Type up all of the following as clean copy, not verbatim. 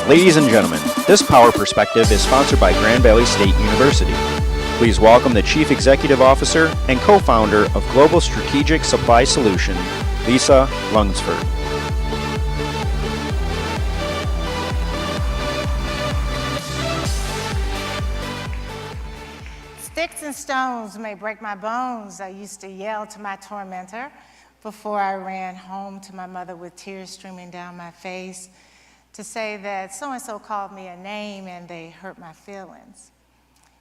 Ladies and gentlemen, this Power Perspective is sponsored by Grand Valley State University. Please welcome the Chief Executive Officer and co-founder of Global Strategic Supply Solution, Lisa Lunsford. Sticks and stones may break my bones, I used to yell to my tormentor before I ran home to my mother with tears streaming down my face to say that so-and-so called me a name and they hurt my feelings.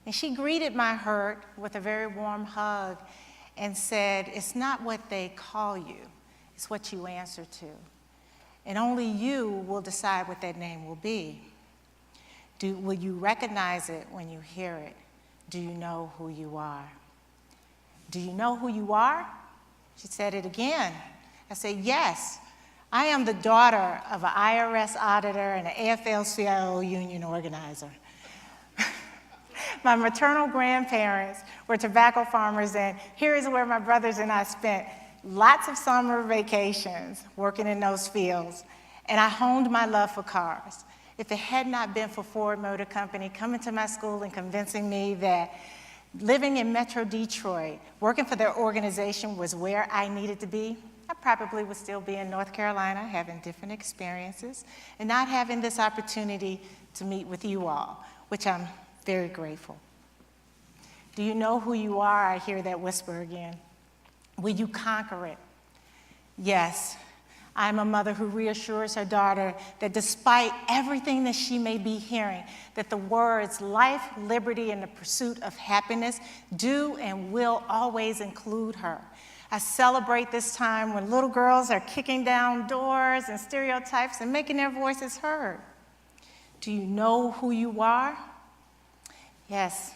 And she greeted my hurt with a very warm hug and said, it's not what they call you, it's what you answer to. And only you will decide what that name will be. Will you recognize it when you hear it? Do you know who you are? Do you know who you are? She said it again. I said, yes. I am the daughter of an IRS auditor and an AFL-CIO union organizer. My maternal grandparents were tobacco farmers, and here is where my brothers and I spent lots of summer vacations working in those fields, and I honed my love for cars. If it had not been for Ford Motor Company coming to my school and convincing me that living in Metro Detroit, working for their organization was where I needed to be, I probably would still be in North Carolina having different experiences and not having this opportunity to meet with you all, which I'm very grateful. Do you know who you are? I hear that whisper again. Will you conquer it? Yes. I'm a mother who reassures her daughter that despite everything that she may be hearing, that the words life, liberty, and the pursuit of happiness do and will always include her. I celebrate this time when little girls are kicking down doors and stereotypes and making their voices heard. Do you know who you are? Yes.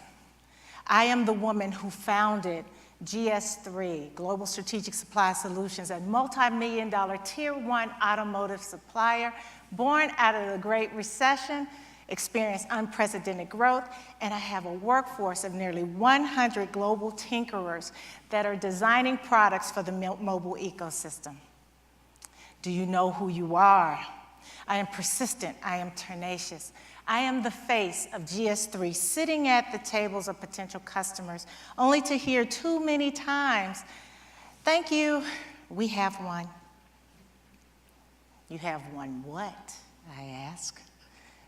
I am the woman who founded GS3, Global Strategic Supply Solutions, a multi-million-dollar Tier 1 automotive supplier born out of the Great Recession, experienced unprecedented growth, and I have a workforce of nearly 100 global tinkerers that are designing products for the mobile ecosystem. Do you know who you are? I am persistent, I am tenacious. I am the face of GS3 sitting at the tables of potential customers, only to hear too many times, thank you, we have one. You have one what? I ask.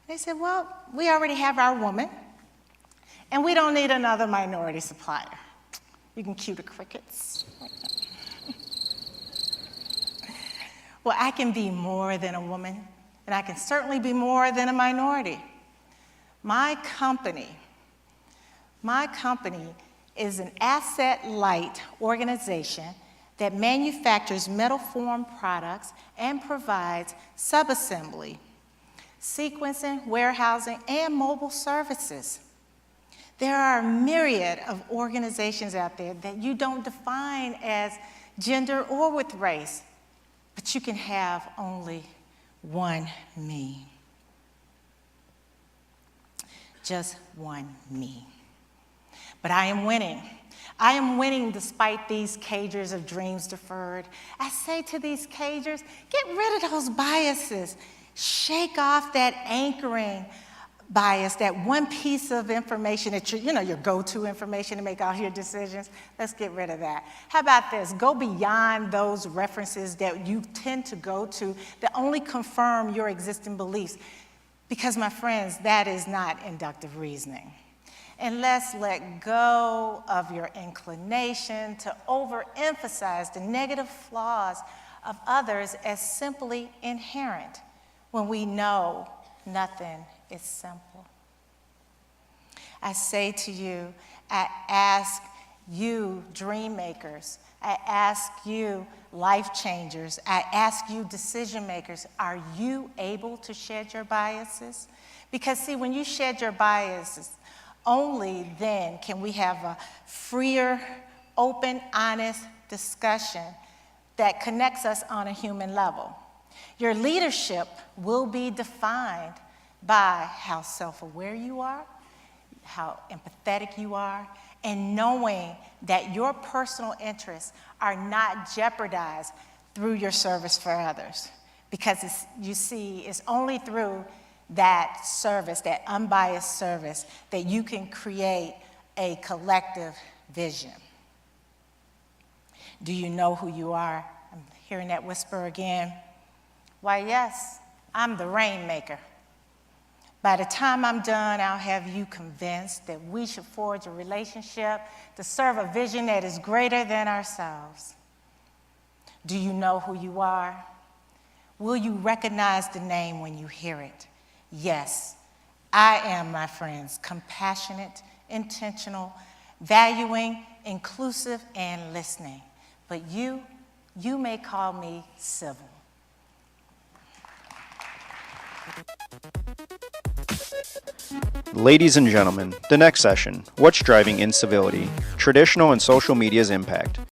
They said, well, we already have our woman, and we don't need another minority supplier. You can cue the crickets. Well, I can be more than a woman, and I can certainly be more than a minority. My company is an asset-light organization that manufactures metal form products and provides subassembly, sequencing, warehousing, and mobile services. There are a myriad of organizations out there that you don't define as gender or with race, but you can have only one me. Just one me. But I am winning. I am winning despite these cagers of dreams deferred. I say to these cagers, get rid of those biases. Shake off that anchoring bias, that one piece of information that your go-to information to make all your decisions. Let's get rid of that. How about this? Go beyond those references that you tend to go to that only confirm your existing beliefs. Because, my friends, that is not inductive reasoning. And let's let go of your inclination to overemphasize the negative flaws of others as simply inherent when we know nothing is simple. I say to you, I ask you, dream makers, I ask you, life changers, I ask you, decision makers, are you able to shed your biases? Because see, when you shed your biases, only then can we have a freer, open, honest discussion that connects us on a human level. Your leadership will be defined by how self-aware you are, how empathetic you are, and knowing that your personal interests are not jeopardized through your service for others. Because you see, it's only through that service, that unbiased service, that you can create a collective vision. Do you know who you are? I'm hearing that whisper again. Why, yes, I'm the rainmaker. By the time I'm done, I'll have you convinced that we should forge a relationship to serve a vision that is greater than ourselves. Do you know who you are? Will you recognize the name when you hear it? Yes, I am, my friends, compassionate, intentional, valuing, inclusive, and listening. But you may call me civil. Ladies and gentlemen, the next session, What's Driving Incivility? Traditional and Social Media's Impact.